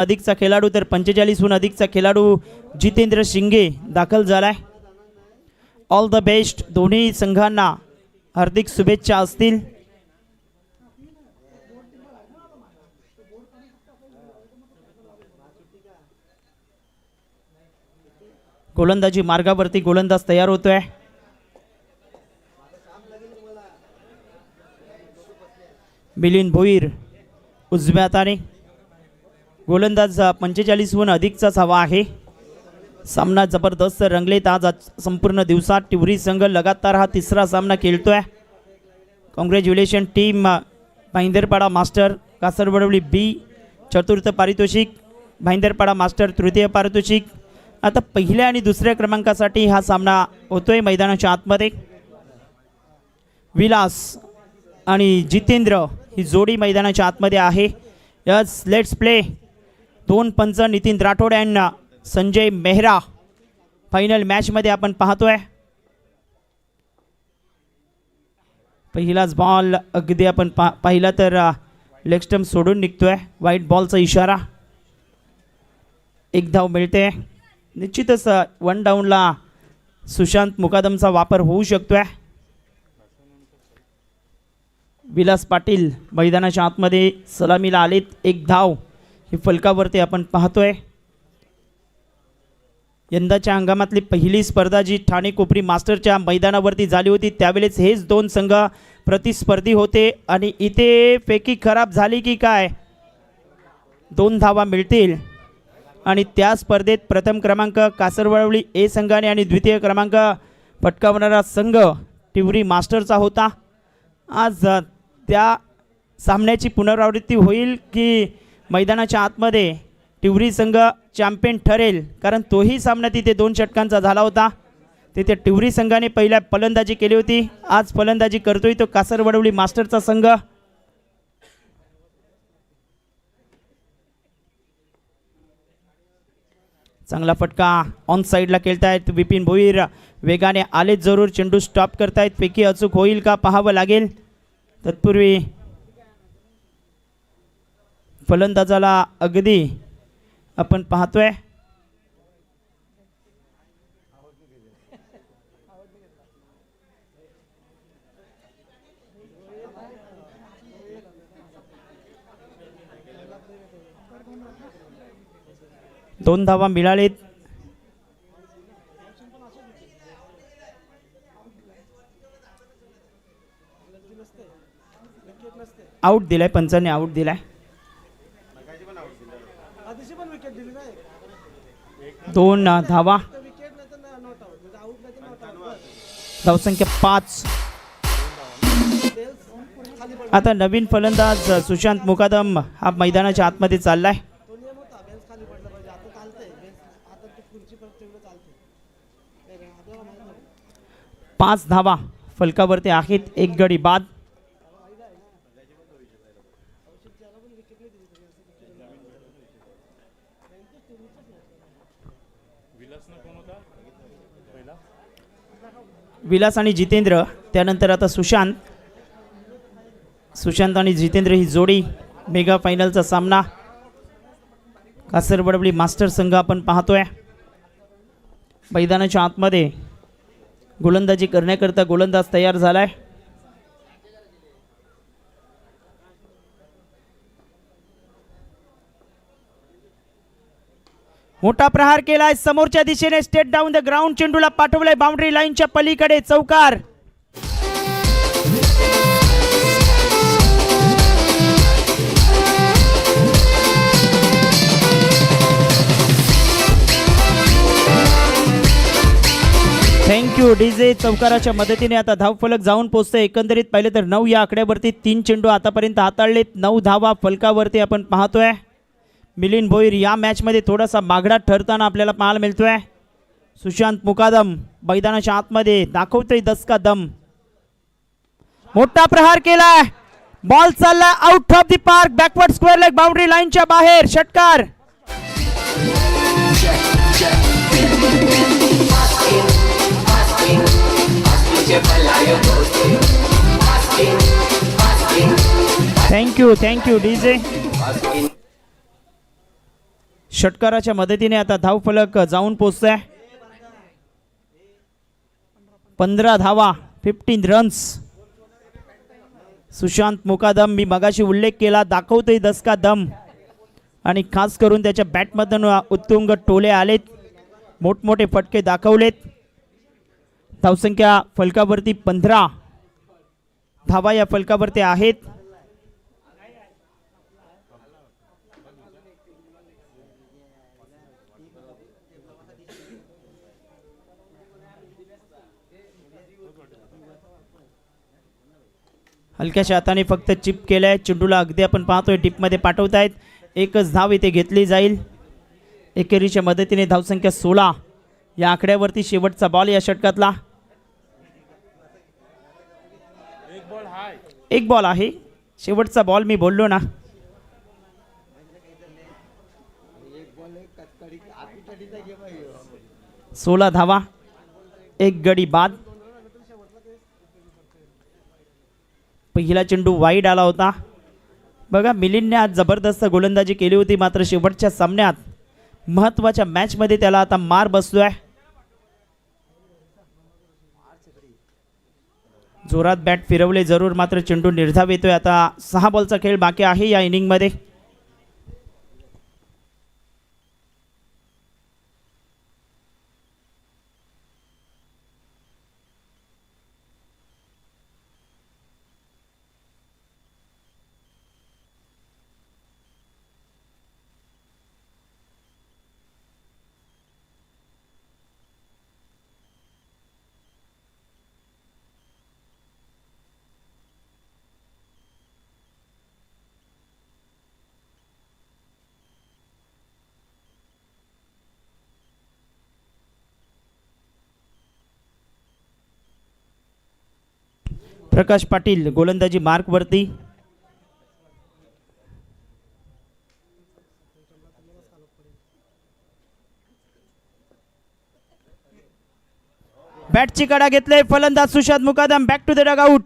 अधिकचा खेळाडू तर 45हून अधिकचा खेळाडू जितेंद्र शिंगे दाखल झालाय. All the best. दोन्ही संघांना हार्दिक शुभेच्छा असतील. गोलंदाजी मार्गावरती गोलंदाज तयार होतोय. मिलिंद भोईर उजव्या हाताने. गोलंदाज 45हून अधिकचाच हवा आहे. सामना जबरदस्त रंगलेत आज संपूर्ण दिवसात. टिवरी संघ लगातार हा तिसरा सामना खेळतोय. Congratulation team. Bhayandarpada master Kasarvadavali B चतुर्थ पारितोषिक, भाईंदरपाडा मास्टर तृतीय पारितोषिक. आता पहिल्या आणि दुसऱ्या क्रमांकासाठी हा सामना होतोय मैदानाच्या आतमध्ये. विलास आणि जितेंद्र ही जोडी मैदानाच्या आतमध्ये आहे. Yes, let's play. 2 पंच नितीन राठोड अँड संजय मेहरा फायनल मॅचमध्ये आपण पाहतोय. पहिलाच बॉल अगदी आपण पाहिला तर लेग स्टंप सोडून निघतोय. व्हाईट बॉलचा इशारा. एक धाव मिळते. निश्चितच 1 डाऊनला सुशांत मुकादमचा वापर होऊ शकतोय. विलास पाटील मैदानाच्या आतमध्ये सलामीला आलेत. एक धाव ही फलकावरती आपण पाहतोय. यंदाच्या हंगामातली पहिली स्पर्धा जी ठाणे कोपरी मास्टरच्या मैदानावरती झाली होती त्यावेळेस हेच 2 संघ प्रतिस्पर्धी होते आणि इथे फेकी खराब झाली की काय 2 धावा मिळतील आणि त्या स्पर्धेत प्रथम क्रमांक कासरवडवली ए संघाने आणि द्वितीय क्रमांक पटकावणारा संघ टिवरी मास्टरचा होता. आज त्या सामन्याची पुनरावृत्ती होईल की मैदानाच्या आतमध्ये टिवरी संघ चॅम्पियन ठरेल, कारण तोही सामना तिथे 2 षटकांचा झाला होता. तिथे टिवरी संघाने पहिल्या फलंदाजी केली होती. आज फलंदाजी करतोय तो कासरवडवली मास्टरचा संघ. चांगला फटका ऑन साईडला खेळतायत विपिन भोईर. वेगाने आले जरूर. चेंडू स्टॉप करतायत. फेकी अचूक होईल का पाहावं लागेल. तत्पूर्वी फलंदाजाला अगदी आपण पाहतोय. दोन धावा मिळालेत. आउट दिलाय पंचाने. आउट दिलाय. 2 धावा. धावसंख्या 5. आता नवीन फलंदाज सुशांत मुकादम हा मैदानाच्या आतमध्ये चाललाय. 5 धावा फलकावरती आहेत. 1 गडी बाद. विलास आणि जितेंद्र, त्यानंतर आता सुशांत आणि जितेंद्र ही जोडी. मेगा फायनलचा सामना कासरवडवली मास्टर संघ आपण पाहतोय. मैदानाच्या आतमध्ये गोलंदाजी करण्याकरता गोलंदाज तयार झालाय. मोठा प्रहार केलाय समोरच्या दिशेने. Straight down the ground. चेंडूला पाठवलाय बाउंड्री लाईनच्या पलीकडे. चौकार. Thank you DJ. चौकाराच्या मदतीने आता धावफलक जाऊन पोहोचतोय. एकंदरीत पाहिलं तर 9 या आकड्यावरती 3 चेंडू आतापर्यंत हाताळलेत. 9 धावा फलकावरती आपण पाहतोय. मिलिंद भोईर या मॅचमध्ये थोडासा मागडा ठरताना आपल्याला पाहायला मिळतोय. सुशांत मुकादम मैदानाच्या आतमध्ये दाखवतोय दसका दम. मोठा प्रहार केलाय. बॉल चालला out of the park. Backward square leg. Boundary लाईनच्या बाहेर. षटकार. Thank you DJ. षटकाराच्या मदतीने आता धावफलक जाऊन पोहोचतोय. 15 धावा, 15 रन्स. सुशांत मुकादम, मी मगाशी उल्लेख केला, दाखवतोय दसका दम आणि खास करून त्याच्या बॅटमधून उत्तुंग टोले आलेत, मोठमोठे फटके दाखवलेत. धावसंख्या फलकावरती 15 धावा या फलकावरती आहेत. हलक्याशा हाताने फक्त चिप केलंय चेंडूला, अगदी आपण पाहतोय टिपमध्ये पाठवतायत. एकच धाव इथे घेतली जाईल. एकेरीच्या मदतीने धावसंख्या 16 या आकड्यावरती. शेवटचा बॉल या षटकातला. एक बॉल आहे, शेवटचा बॉल मी बोललो ना. सोळा धावा, एक गडी बाद. पहिला चेंडू वाईड आला होता. बघा, मिलिंदने आज जबरदस्त गोलंदाजी केली होती, मात्र शेवटच्या सामन्यात महत्त्वाच्या मॅचमध्ये त्याला आता मार बसलोय. जोरात बॅट फिरवले जरूर, मात्र चेंडू निर्धाव येतोय. आता 6 बॉलचा खेळ बाकी आहे या इनिंगमध्ये. प्रकाश पाटील गोलंदाजी मार्कवरती. बॅटची कडा घेतले फलंदाज Sushant Mukadam. Back to the dugout.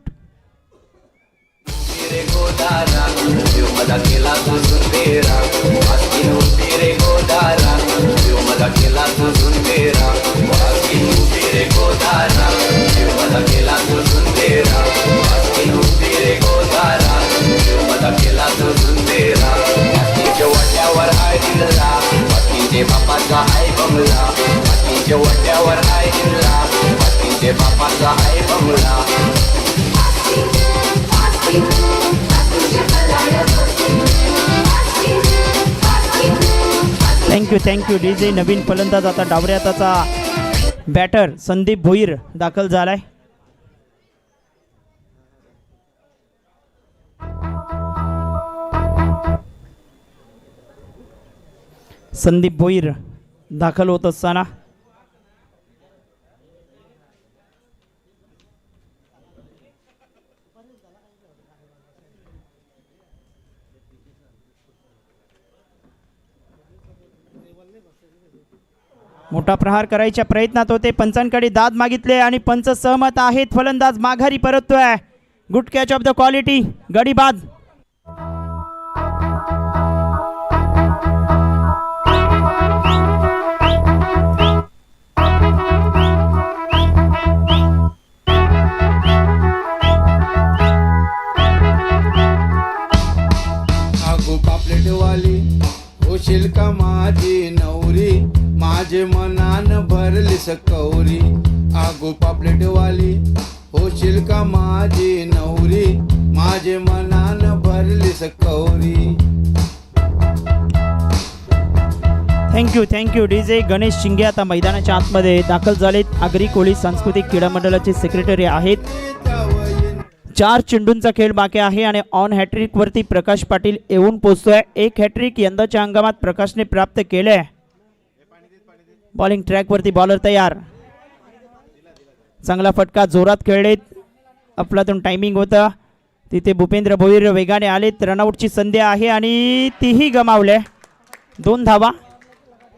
बापाचा हाय बंगला, बाकीच्या वट्यावर हाय जिल्हा, बाकीचे बापाचा हाय बंगला. Thank you DJ. नवीन फलंदाज आता डावऱ्या हाताचा बॅटर संदीप भोईर दाखल झालाय. संदीप भोईर दाखल होत असताना मोठा प्रहार करायच्या प्रयत्नात होते. पंचांकडे दाद मागितले आणि पंच सहमत आहेत. फलंदाज माघारी परततोय. Good catch of the quality, गडी बाद. होशील का माझी नवरी, माझे मनान भरली सकौरी. आगो पापलेटवाली होशील का माझी नवरी, माझे मनान भरली सकौरी. Thank you DJ. गणेश शिंगे आता मैदानाच्या आतमध्ये दाखल झालेत. आगरी कोळी सांस्कृतिक क्रीडा मंडळाचे सेक्रेटरी आहेत. 4 चेंडूंचा खेळ बाकी आहे आणि ऑन हॅट्रिक वरती प्रकाश पाटील येऊन पोहोचतोय. एक हॅट्रिक यंदाच्या हंगामात प्रकाशने प्राप्त केले. बॉलिंग ट्रॅक वरती बॉलर तयार. चांगला फटका, जोरात खेळलेत. अफलातून टायमिंग होतं तिथे. भूपेंद्र भोईर वेगाने आलेत. रनआउटची संधी आहे आणि तीही गमावले. 2 धावा.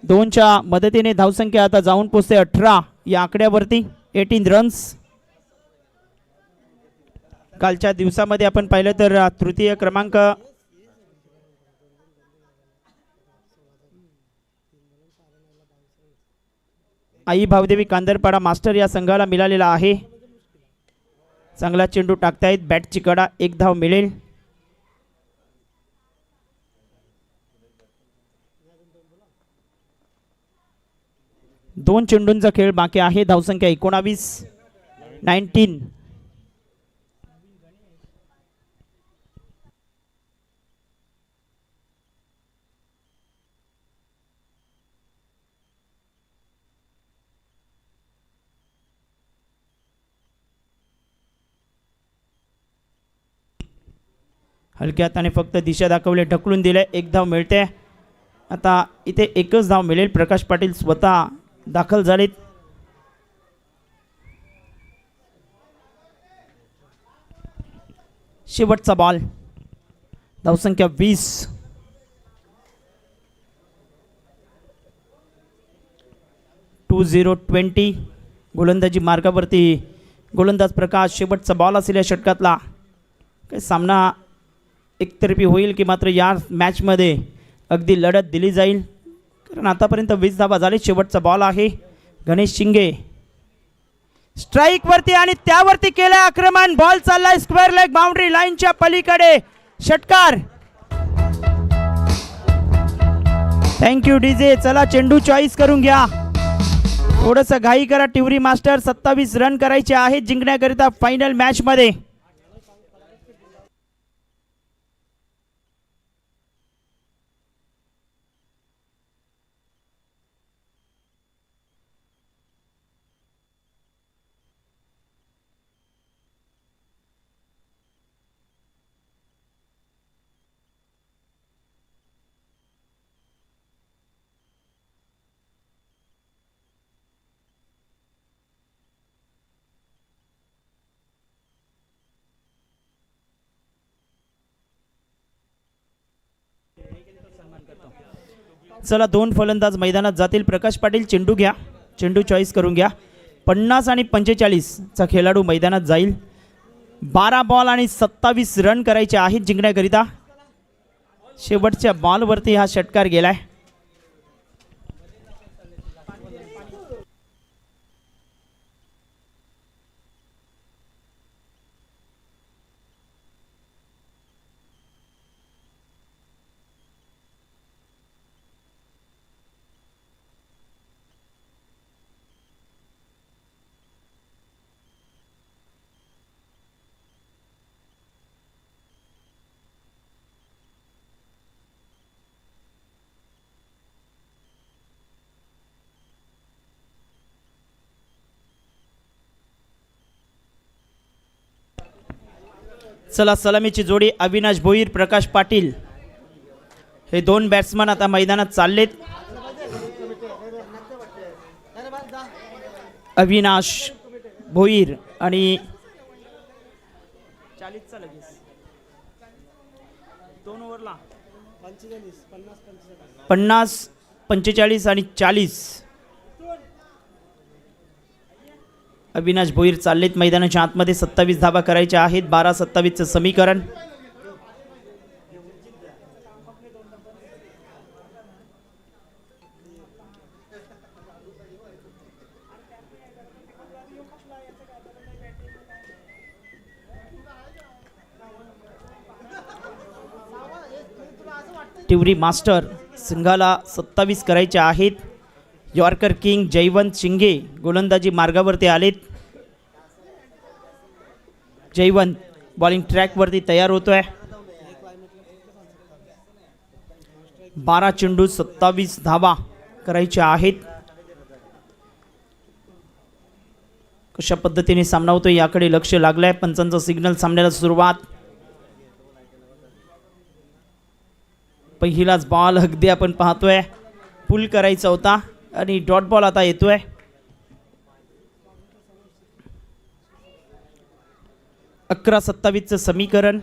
2च्या मदतीने धावसंख्या आता जाऊन पोहोचते 18 या आकड्यावरती. 18 रन्स. कालच्या दिवसामध्ये आपण पाहिलं तर तृतीय क्रमांक आई भावदेवी कांदरपाडा मास्टर या संघाला मिळालेला आहे. चांगला चेंडू टाकतायत, बॅटची कडा, एक धाव मिळेल. दोन चेंडूंचा खेळ बाकी आहे. धावसंख्या 19. हलक्या हाताने फक्त दिशा दाखवले, ढकलून दिले, एक धाव मिळते. आता इथे एकच धाव मिळेल. प्रकाश पाटील स्वतः दाखल झालेत. शेवटचा बॉल, धावसंख्या 20. गोलंदाजी मार्गावरती गोलंदाज प्रकाश. शेवटचा बॉल असेल या षटकातला. काही सामना एकतर्फी होईल की मात्र या मॅचमध्ये अगदी लढत दिली जाईल, कारण आतापर्यंत 20 धावा झाली. शेवटचा बॉल आहे. गणेश शिंगे स्ट्राईक वरती आणि त्यावरती केलं आक्रमण. बॉल चाललाय स्क्वेअर लेग बाउंड्री लाईनच्या पलीकडे. षटकार. Thank you DJ. चला चेंडू चॉईस करून घ्या. थोडंसं घाई करा टिवरी मास्टर. 27 रन करायचे आहेत जिंकण्याकरिता फायनल मॅच मध्ये. चला दोन फलंदाज मैदानात जातील. प्रकाश पाटील चेंडू घ्या, चेंडू चॉईस करून घ्या. 50 आणि 45 चा खेळाडू मैदानात जाईल. 12 बॉल आणि 27 रन करायचे आहेत जिंकण्याकरिता. शेवटच्या बॉलवरती हा षटकार गेलाय. चला सलामीची जोडी अविनाश भोईर प्रकाश पाटील हे दोन बॅट्समन आता मैदानात चाललेत. अविनाश भोईर आणि 50 45 आणि 40 अविनाश भोईर चाललेत मैदानाच्या आतमध्ये. 27 धावा करायच्या आहेत. 12-27 समीकरण. टिवरी मास्टर संघाला 27 करायचे आहेत. यॉर्कर किंग जयवंत शिंगे गोलंदाजी मार्गावरती आलेत. जयवंत बॉलिंग ट्रॅकवरती तयार होतोय. 12 चेंडू 27 धावा करायच्या आहेत. कशा पद्धतीने सामना होतोय याकडे लक्ष लागलंय. पंचांचा सिग्नल सामन्याला सुरुवात. पहिलाच बॉल अगदी आपण पाहतोय पुल करायचा होता आणि डॉट बॉल आता येतोय. अकरा 27 समीकरण.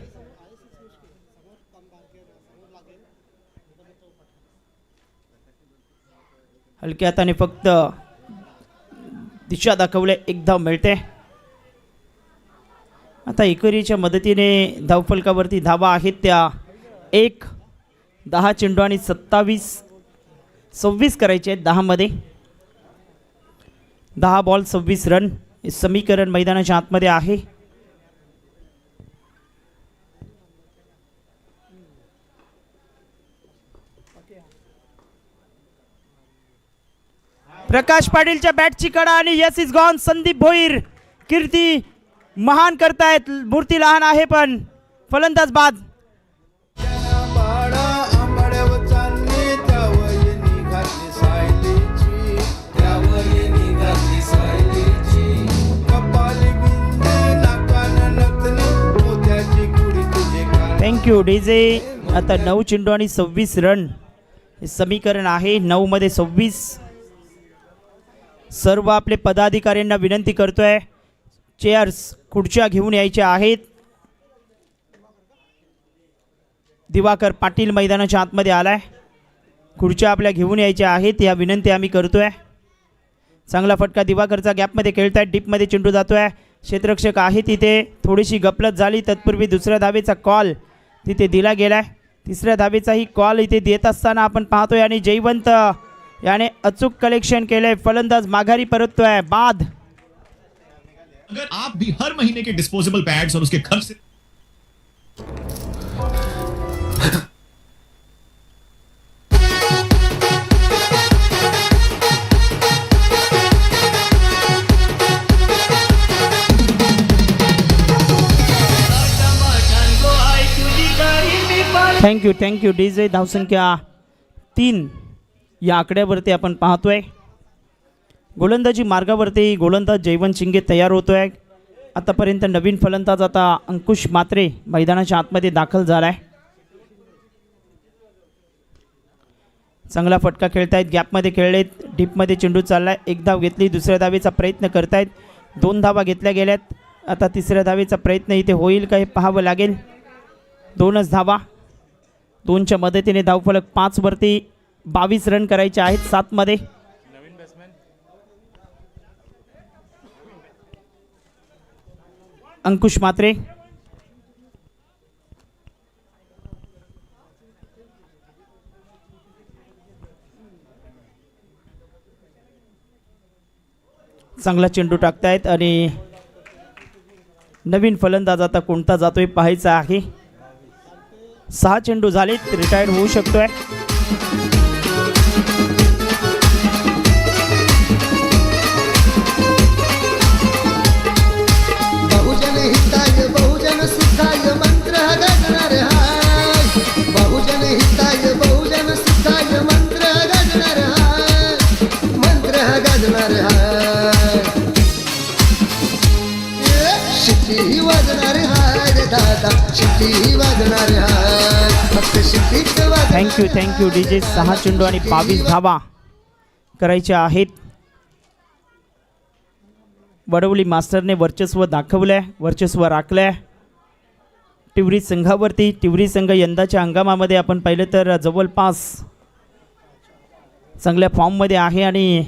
हलक्या हाताने फक्त दिशा दाखवले, एक धाव मिळते. आता एकेरीच्या मदतीने धावफलकावरती धावा आहेत त्या 1. 10 चेंडू आणि 27 26 करायचे आहेत 10 मध्ये. 10 बॉल 26 रन. हे समीकरण मैदानाच्या आतमध्ये आहे. प्रकाश पाटीलच्या बॅटची कडा आणि yes is gone. Sandeep Bhoir कीर्ती महान करतायत. मूर्ती लहान आहे पण फलंदाज बाद. Thank you DJ. आता 9 चेंडू आणि 26 रन हे समीकरण आहे. 9 मध्ये 26. सर्व आपले पदाधिकाऱ्यांना विनंती करतोय चेअर्स खुर्च्या घेऊन यायच्या आहेत. दिवाकर पाटील मैदानाच्या आतमध्ये आलाय. खुर्च्या आपल्या घेऊन यायच्या आहेत या विनंती आम्ही करतोय. चांगला फटका दिवाकरचा गॅपमध्ये खेळतायत. डीपमध्ये चेंडू जातोय. क्षेत्ररक्षक आहे तिथे. थोडीशी गपलत झाली तत्पूर्वी दुसऱ्या धावेचा कॉल तिथे दिला गेलाय. तिसऱ्या धावेचाही कॉल इथे देत असताना आपण पाहतोय आणि जयवंत याने अचूक कलेक्शन केले. फलंदाज माघारी परततोय. बाद. अगर आप भी हर महीने के डिस्पोजेबल पैड्स और उसके खर्च से थँक्यू डीजे. धावसंख्या 3 या आकड्यावरती आपण पाहतोय. गोलंदाजी मार्गावरती गोलंदाज जयवंत शिंगे तयार होतोय. आतापर्यंत नवीन फलंदाज आता अंकुश म्हात्रे मैदानाच्या आतमध्ये दाखल झालाय. चांगला फटका खेळतायत. गॅपमध्ये खेळलेत. डीपमध्ये चेंडू चाललाय. एक धाव घेतली. दुसऱ्या धावेचा प्रयत्न करतायत. 2 धावा घेतल्या गेल्यात. आता तिसऱ्या धावेचा प्रयत्न इथे होईल का हे पाहावं लागेल. 2च धावा. 2च्या मदतीने धावफलक 5 वरती 22 रन करायचे आहेत 7 मध्ये. अंकुश म्हात्रे. चांगला चेंडू टाकतायत आणि नवीन फलंदाज आता कोणता जातोय पाहायचं आहे. 6 चेंडू झालेत. रिटायर्ड होऊ शकतोय. बहुजन हिताय बहुजन सुखाय मंत्र गगणार हाय. बहुजन हिताय बहुजन सुखाय मंत्र गगणार हाय. मंत्र गगणार हाय. शिट्टी वाजणार हाय रे दादा. शिट्टी वाजणार हाय. फक्त शिट्टीच वाजणार. Thank you DJ. 6 चेंडू आणि 22 धावा करायच्या आहेत. वडवली मास्टरने वर्चस्व दाखवलंय. वर्चस्व राखलंय टिवरी संघावरती. टिवरी संघ यंदाच्या हंगामामध्ये आपण पाहिलं तर जवळपास चांगल्या फॉर्ममध्ये आहे आणि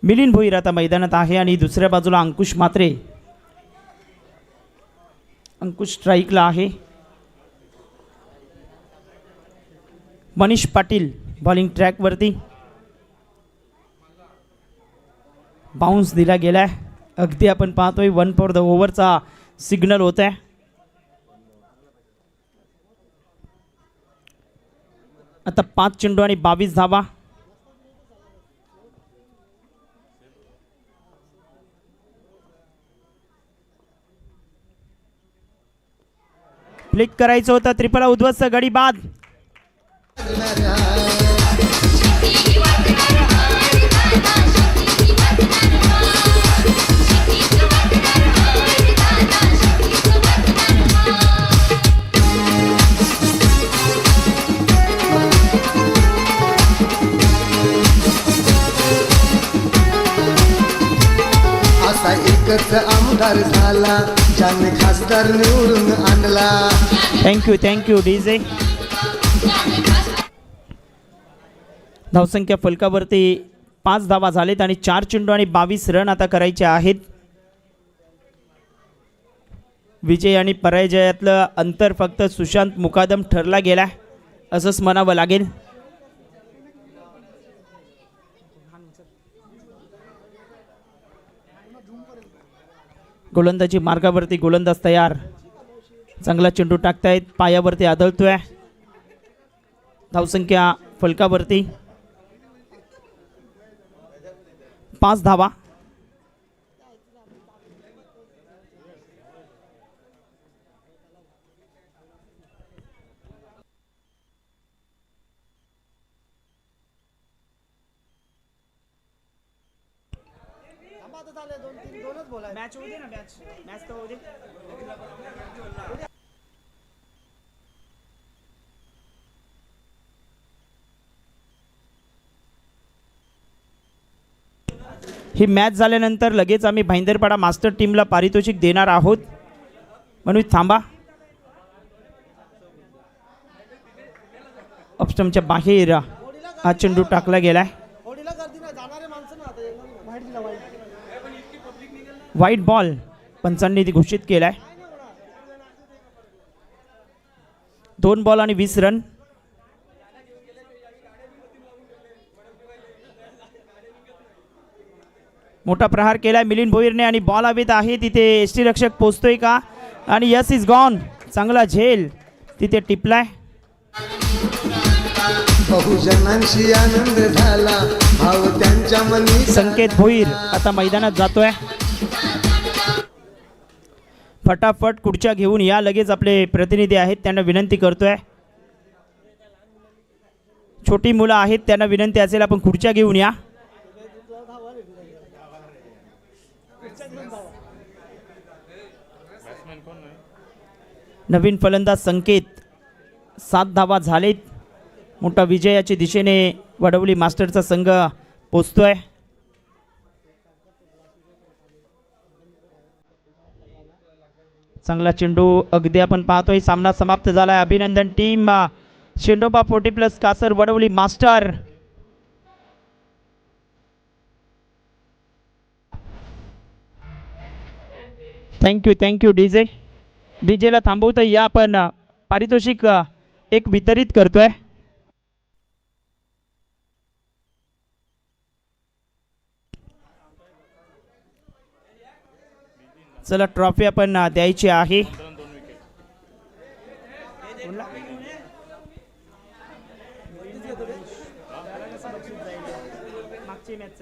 मिलिंद भोईर आता मैदानात आहे आणि दुसऱ्या बाजूला अंकुश म्हात्रे. अंकुश स्ट्राईकला आहे. मनीष पाटील बॉलिंग ट्रॅकवरती. बाउन्स दिला गेलाय. अगदी आपण पाहतोय 1 फॉर द ओव्हरचा सिग्नल होत आहे. आता 5 चेंडू आणि 22 धावा. फ्लिक करायचं होतं. त्रिफळा उद्ध्वस्त. गडी बाद. असा एकच आमदार झाला ज्याने खासदार निवडून आणला. Thank you DJ. धावसंख्या फलकावरती 5 धावा झालेत आणि 4 चेंडू आणि 22 रन आता करायचे आहेत. विजय आणि पराजयातलं अंतर फक्त सुशांत मुकादम ठरला गेला असंच म्हणावं लागेल. गोलंदाजी मार्गावरती गोलंदाज तयार. चांगला चेंडू टाकतायत, पायावरती आदळतोय. धावसंख्या फलकावरती 5 धावा. मॅच होऊ दे ना, मॅच तर होऊ दे. ही मॅच झाल्यानंतर लगेच आम्ही भाईंदरपाडा मास्टर टीमला पारितोषिक देणार आहोत, म्हणून थांबा. ऑप्स्टमच्या बाहेर हा चेंडू टाकला गेलाय. व्हाईट बॉल पंचांनी घोषित केलाय. 2 बॉल आणि 20 रन. मोठा प्रहार केलाय मिलिंद भोईरने आणि बॉल हवेत आहे. तिथे यष्टीरक्षक पोचतोय का, आणि यस इज गॉन. चांगला झेल तिथे टिपलाय. बहुजनांशी आनंद झाला, भाव त्यांच्या मनी. संकेत भोईर आता मैदानात जातोय. फटाफट खुर्च्या घेऊन या. लगेच आपले प्रतिनिधी आहेत त्यांना विनंती करतोय. छोटी मुलं आहेत त्यांना विनंती असेल आपण खुर्च्या घेऊन या. नवीन फलंदाज संकेत. 7 धावा झालेत. मोठा विजयाच्या दिशेने वडवली मास्टरचा संघ पोचतोय. चांगला चेंडू अगदी आपण पाहतोय. सामना समाप्त झालाय. अभिनंदन team शेंडोबा 40+ Kasar Wadavali master. Thank you डीजेला थांबवता या. आपण पारितोषिक एक वितरित करतोय. चला ट्रॉफी आपण द्यायची आहे. मागची मॅच